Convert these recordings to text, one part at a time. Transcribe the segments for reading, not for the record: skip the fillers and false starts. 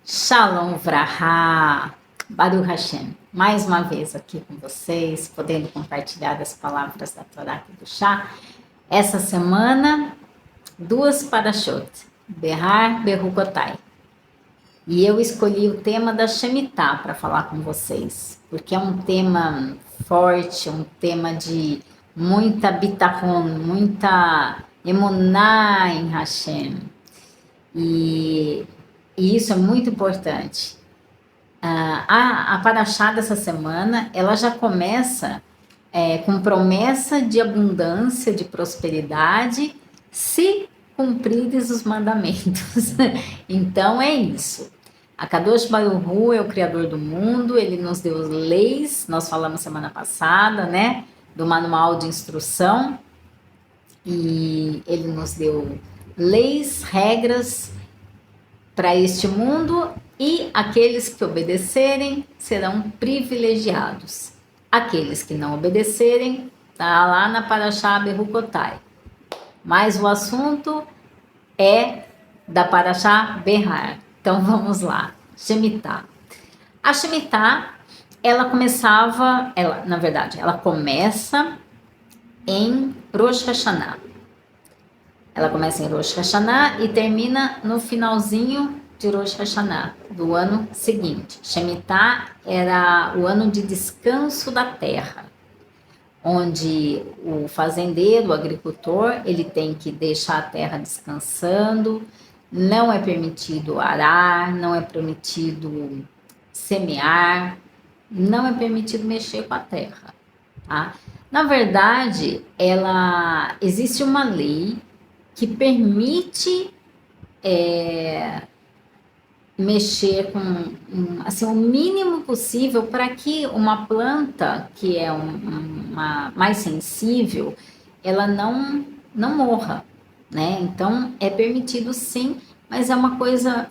Shalom Vraha, Baruch Hashem, mais uma vez aqui com vocês, podendo compartilhar as palavras da Torá do Chá. Essa semana, duas parashot, Behar, Berukotai. E eu escolhi o tema da Shemitah para falar com vocês, porque é um tema forte, um tema de muita bitachon, muita emuná em Hashem. E isso é muito importante. A Parashá dessa semana, ela já começa com promessa de abundância, de prosperidade, se cumprires os mandamentos. Então é isso. A Kadosh Baruch Hu é o Criador do mundo, ele nos deu leis, nós falamos semana passada, né? Do manual de instrução, e ele nos deu leis, regras para este mundo, e aqueles que obedecerem serão privilegiados. Aqueles que não obedecerem, tá lá na Parashá Berukotai. Mas o assunto é da Parashá Behar. Então vamos lá. Shemitah. A Shemitah, ela começa em Rosh Hashanah. Ela começa em Rosh Hashanah e termina no finalzinho de Rosh Hashanah, do ano seguinte. Shemitah era o ano de descanso da terra, onde o fazendeiro, o agricultor, ele tem que deixar a terra descansando, não é permitido arar, não é permitido semear, não é permitido mexer com a terra, tá? Na verdade, existe uma lei que permite mexer com assim, o mínimo possível para que uma planta que é uma mais sensível, ela não morra, né? Então é permitido sim, mas é uma coisa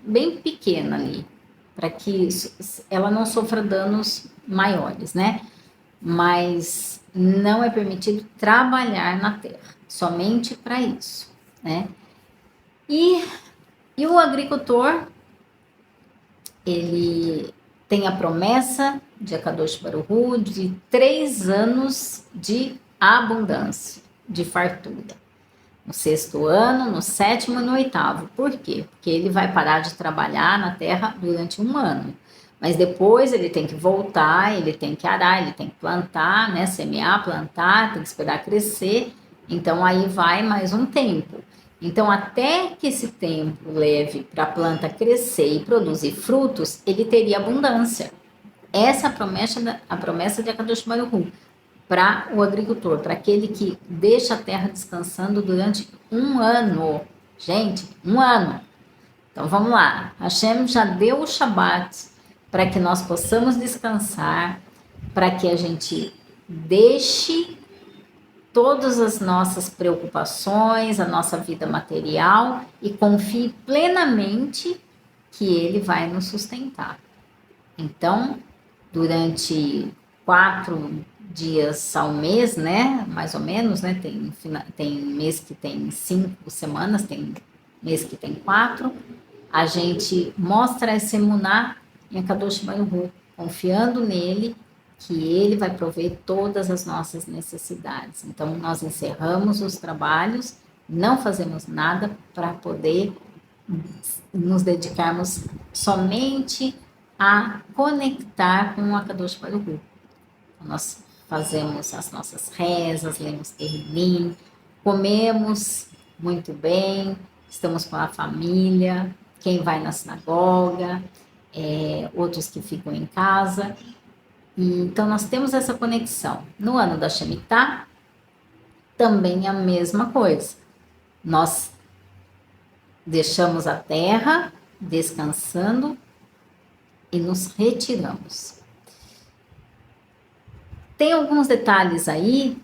bem pequena ali, para que ela não sofra danos maiores, né? Mas não é permitido trabalhar na terra, somente para isso, né? E o agricultor, ele tem a promessa de Akadosh Baruch Hu de 3 anos de abundância, de fartura. No 6º ano, no 7º e no 8º. Por quê? Porque ele vai parar de trabalhar na terra durante 1 ano. Mas depois ele tem que voltar, ele tem que arar, ele tem que plantar, né? Semear, plantar, tem que esperar crescer. Então aí vai mais um tempo. Então, até que esse tempo leve para a planta crescer e produzir frutos, ele teria abundância. Essa é a promessa de Akadosh Baruch Hu para o agricultor, para aquele que deixa a terra descansando durante 1 ano. Gente, 1 ano. Então, vamos lá. Hashem já deu o Shabat para que nós possamos descansar, para que a gente deixe todas as nossas preocupações, a nossa vida material e confie plenamente que Ele vai nos sustentar. Então, durante 4 dias ao mês, né, mais ou menos, né, tem mês que tem 5 semanas, tem mês que tem 4, a gente mostra essa emuná em Akadosh Baruch Hu, confiando nele, que ele vai prover todas as nossas necessidades. Então, nós encerramos os trabalhos, não fazemos nada para poder nos dedicarmos somente a conectar com o Akadosh Baruch Hu. Então, nós fazemos as nossas rezas, lemos Tehillim, comemos muito bem, estamos com a família, quem vai na sinagoga, outros que ficam em casa. Então, nós temos essa conexão. No ano da Shemitah, também é a mesma coisa. Nós deixamos a terra descansando e nos retiramos. Tem alguns detalhes aí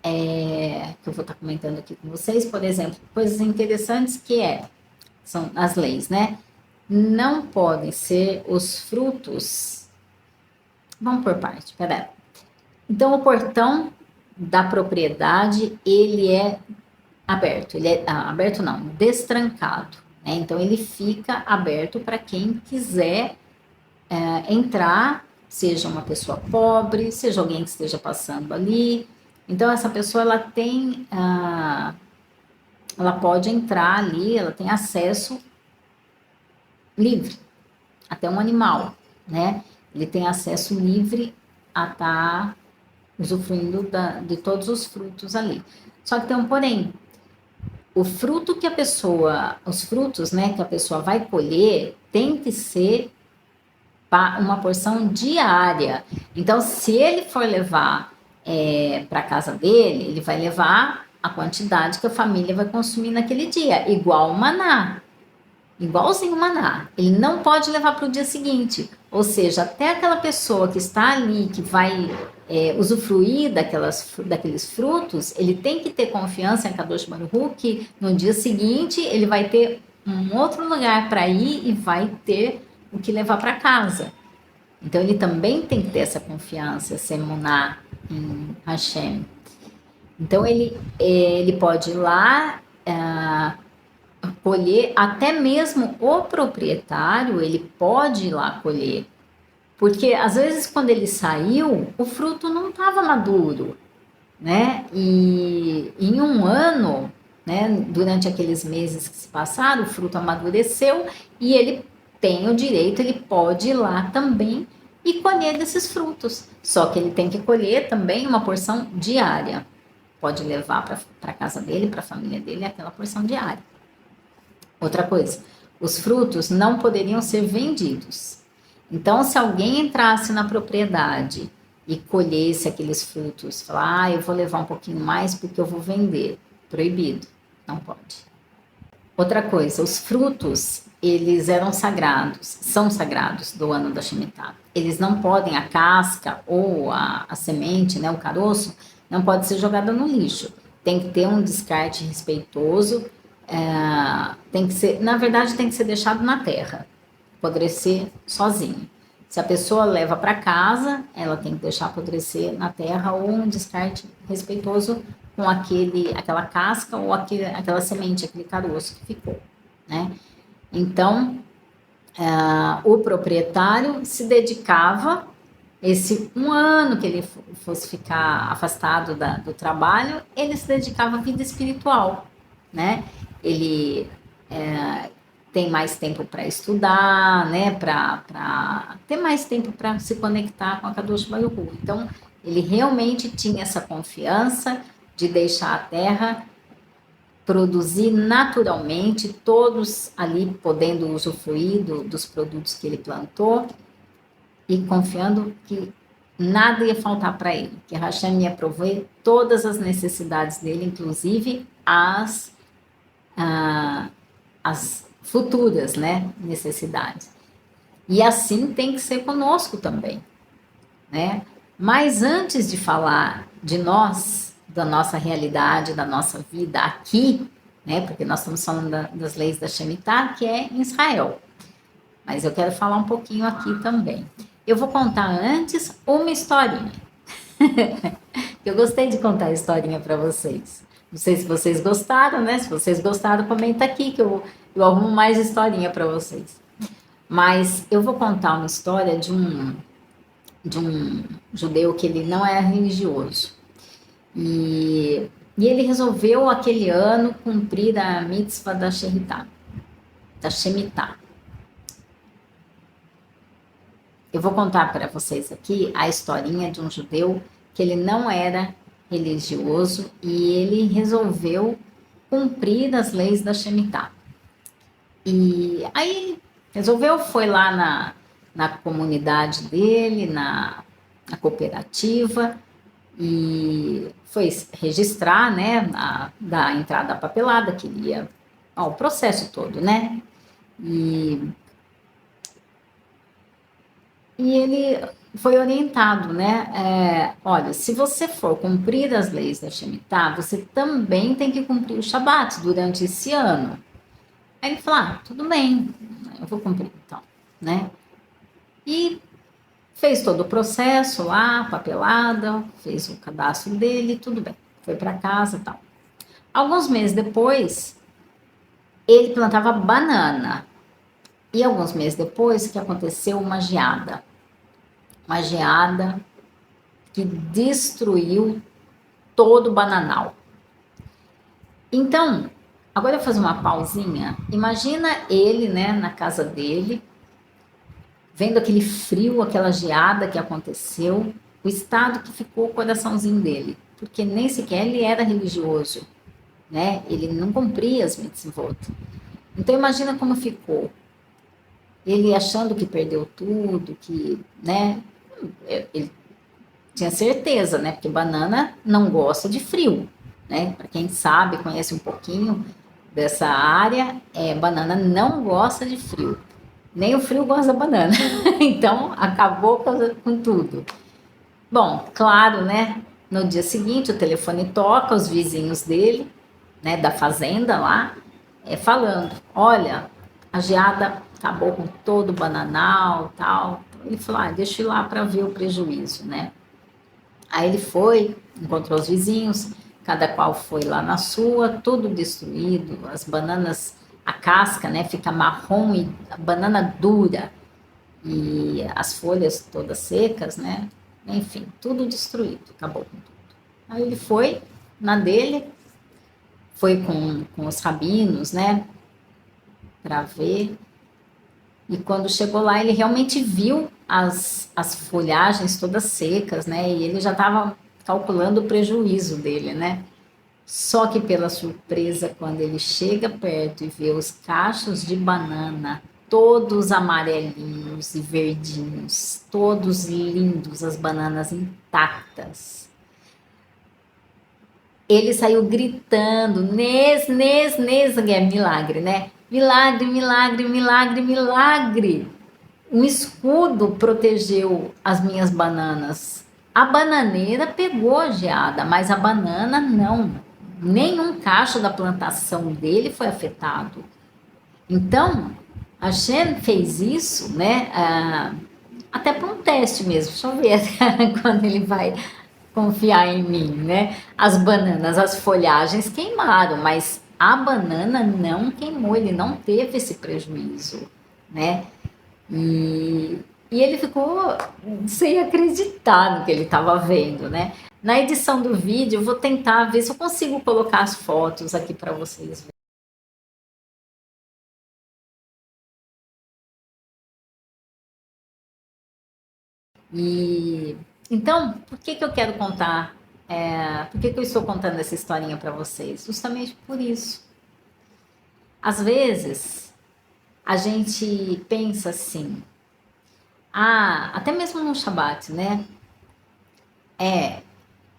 que eu vou estar comentando aqui com vocês. Por exemplo, coisas interessantes são as leis, né? Não podem ser os frutos... Vamos por parte, peraí. Então, o portão da propriedade, ele é aberto. Ele é aberto não, destrancado, né? Então, ele fica aberto para quem quiser entrar, seja uma pessoa pobre, seja alguém que esteja passando ali. Então, essa pessoa, ela pode entrar ali, ela tem acesso livre, até um animal, né? Ele tem acesso livre a estar usufruindo de todos os frutos ali. Só que tem um porém. Os frutos, né, que a pessoa vai colher, tem que ser uma porção diária. Então, se ele for levar para casa dele, ele vai levar a quantidade que a família vai consumir naquele dia, igual o maná. Igualzinho o maná. Ele não pode levar para o dia seguinte. Ou seja, até aquela pessoa que está ali, que vai usufruir daqueles frutos, ele tem que ter confiança em Kadosh Baruch Hu, que no dia seguinte ele vai ter um outro lugar para ir e vai ter o que levar para casa. Então ele também tem que ter essa confiança, essa emuná em Hashem. Então ele pode ir lá colher, até mesmo o proprietário, ele pode ir lá colher. Porque às vezes quando ele saiu, o fruto não estava maduro, né? E em um ano, né, durante aqueles meses que se passaram, o fruto amadureceu e ele tem o direito, ele pode ir lá também e colher desses frutos. Só que ele tem que colher também uma porção diária. Pode levar para a casa dele, para a família dele, aquela porção diária. Outra coisa, os frutos não poderiam ser vendidos. Então, se alguém entrasse na propriedade e colhesse aqueles frutos, falar, eu vou levar um pouquinho mais porque eu vou vender. Proibido, não pode. Outra coisa, os frutos, eles eram sagrados, são sagrados do ano da Shemitah. Eles não podem, a casca ou a semente, né, o caroço, não pode ser jogada no lixo. Tem que ter um descarte respeitoso, tem que ser, na verdade, tem que ser deixado na terra, apodrecer sozinho. Se a pessoa leva para casa, ela tem que deixar apodrecer na terra ou um descarte respeitoso com aquela casca ou aquela semente, aquele caroço que ficou, né? Então, o proprietário se dedicava, esse um ano que ele fosse ficar afastado do trabalho, ele se dedicava à vida espiritual, né? Ele tem mais tempo para estudar, né? Para ter mais tempo para se conectar com a Kadosh Baruch Hu. Então, ele realmente tinha essa confiança de deixar a terra produzir naturalmente, todos ali podendo usufruir dos produtos que ele plantou e confiando que nada ia faltar para ele, que Hashem ia prover todas as necessidades dele, inclusive as futuras, né, necessidades. E assim tem que ser conosco também, né? Mas antes de falar de nós, da nossa realidade, da nossa vida aqui, né, porque nós estamos falando das leis da Shemitah, que é em Israel. Mas eu quero falar um pouquinho aqui também. Eu vou contar antes uma historinha. Eu gostei de contar a historinha para vocês. Não sei se vocês gostaram, né? Se vocês gostaram, comenta aqui que eu arrumo mais historinha para vocês. Mas eu vou contar uma história de um judeu que ele não é religioso. E ele resolveu aquele ano cumprir a mitzvah da Shemitah. Eu vou contar para vocês aqui a historinha de um judeu que ele não era religioso e ele resolveu cumprir as leis da Shemitah. E aí resolveu, foi lá na comunidade dele, na cooperativa, e foi registrar, né, da entrada da papelada, queria o processo todo, né? E ele foi orientado, né? Olha, se você for cumprir as leis da Shemitah, você também tem que cumprir o Shabat durante esse ano. Aí ele falou, tudo bem, eu vou cumprir então, né? E fez todo o processo lá, papelada, fez o cadastro dele, tudo bem. Foi para casa e tal. Alguns meses depois, ele plantava banana. E alguns meses depois que aconteceu uma geada que destruiu todo o bananal. Então, agora eu vou fazer uma pausinha. Imagina ele, né, na casa dele, vendo aquele frio, aquela geada que aconteceu, o estado que ficou o coraçãozinho dele, porque nem sequer ele era religioso, né? Ele não cumpria as mitzvot. Então imagina como ficou. Ele achando que perdeu tudo, que, né? Ele tinha certeza, né? Porque banana não gosta de frio, né? Para quem sabe, conhece um pouquinho dessa área, banana não gosta de frio. Nem o frio gosta da banana. Então, acabou com tudo. Bom, claro, né? No dia seguinte, o telefone toca, os vizinhos dele, né, da fazenda lá, falando: olha, a geada acabou com todo o bananal, tal. Ele falou: deixa eu ir lá para ver o prejuízo, né? Aí ele foi, encontrou os vizinhos, cada qual foi lá na sua, tudo destruído, as bananas, a casca, né, fica marrom e a banana dura e as folhas todas secas, né? Enfim, tudo destruído, acabou com tudo. Aí ele foi na dele, foi com os rabinos, né, para ver. E quando chegou lá, ele realmente viu as folhagens todas secas, né? E ele já estava calculando o prejuízo dele, né? Só que pela surpresa, quando ele chega perto e vê os cachos de banana, todos amarelinhos e verdinhos, todos lindos, as bananas intactas, ele saiu gritando, é milagre, né? Milagre, milagre, milagre, milagre. Um escudo protegeu as minhas bananas. A bananeira pegou a geada, mas a banana não. Nenhum cacho da plantação dele foi afetado. Então, a Shem fez isso, né? Até para um teste mesmo. Deixa eu ver quando ele vai confiar em mim, né? As bananas, as folhagens queimaram, mas a banana não queimou, ele não teve esse prejuízo, né? E ele ficou sem acreditar no que ele estava vendo, né? Na edição do vídeo, eu vou tentar ver se eu consigo colocar as fotos aqui para vocês verem. E então, por que que eu quero contar? Por que que eu estou contando essa historinha para vocês? Justamente por isso. Às vezes, a gente pensa assim, até mesmo no Shabat, né?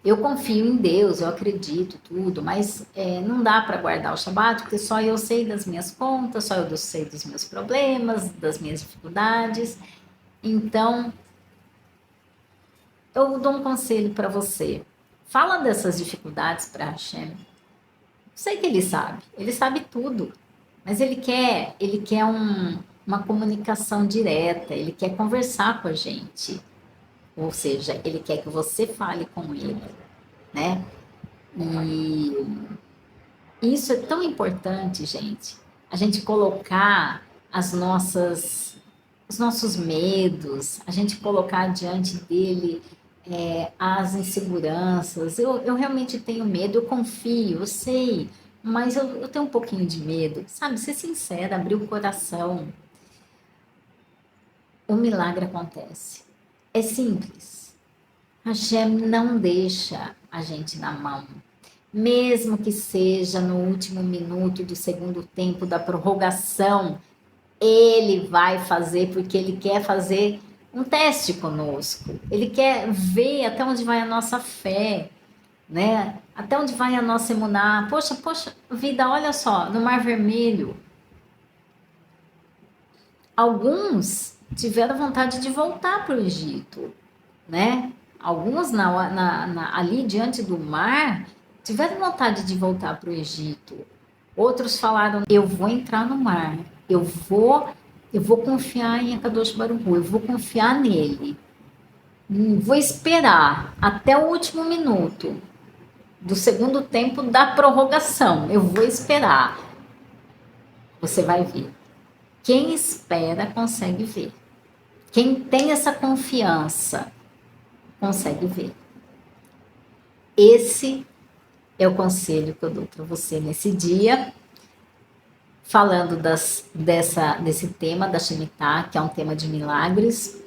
Eu confio em Deus, eu acredito tudo, mas não dá para guardar o Shabat, porque só eu sei das minhas contas, só eu sei dos meus problemas, das minhas dificuldades. Então, eu dou um conselho para você. Fala dessas dificuldades para Hashem. Sei que ele sabe tudo, mas ele quer uma comunicação direta, ele quer conversar com a gente. Ou seja, ele quer que você fale com ele, né? E isso é tão importante, gente. A gente colocar os nossos medos, a gente colocar diante dele as inseguranças. Eu realmente tenho medo, eu confio, eu sei, mas eu tenho um pouquinho de medo. Sabe, ser sincera, abrir o coração. O milagre acontece. É simples. Hashem não deixa a gente na mão. Mesmo que seja no último minuto do segundo tempo da prorrogação, ele vai fazer porque ele quer fazer um teste conosco. Ele quer ver até onde vai a nossa fé, né? Até onde vai a nossa emuná. Poxa, vida, olha só, no Mar Vermelho, alguns tiveram vontade de voltar para o Egito, né? Alguns ali diante do mar tiveram vontade de voltar para o Egito. Outros falaram: eu vou entrar no mar, eu vou confiar em Akadosh Baruch Hu, eu vou confiar nele. Vou esperar até o último minuto do segundo tempo da prorrogação. Eu vou esperar. Você vai ver. Quem espera consegue ver. Quem tem essa confiança consegue ver. Esse é o conselho que eu dou para você nesse dia, falando desse tema da Shemitah, que é um tema de milagres,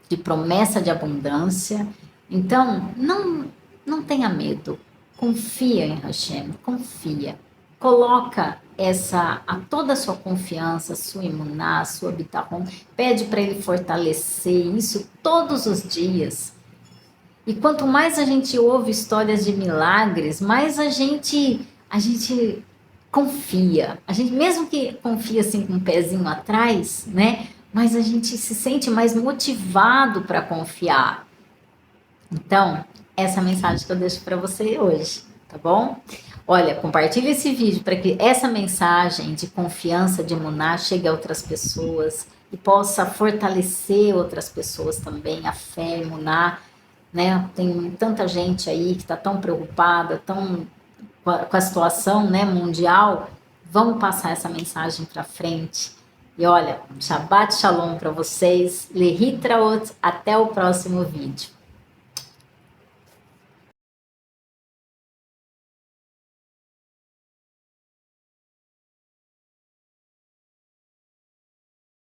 de promessa de abundância. Então, não tenha medo. Confia em Hashem, confia. Coloca toda a sua confiança, sua imuná, sua bitachon, pede para ele fortalecer isso todos os dias. E quanto mais a gente ouve histórias de milagres, mais a gente confia. A gente mesmo que confia assim com um pezinho atrás, né? Mas a gente se sente mais motivado para confiar. Então, essa mensagem que eu deixo para você hoje, tá bom? Olha, compartilhe esse vídeo para que essa mensagem de confiança de Emuná chegue a outras pessoas e possa fortalecer outras pessoas também, a fé, Emuná, né? Tem tanta gente aí que está tão preocupada, com a situação, né, mundial. Vamos passar essa mensagem para frente. E olha, Shabbat Shalom para vocês, Lehitraot, até o próximo vídeo.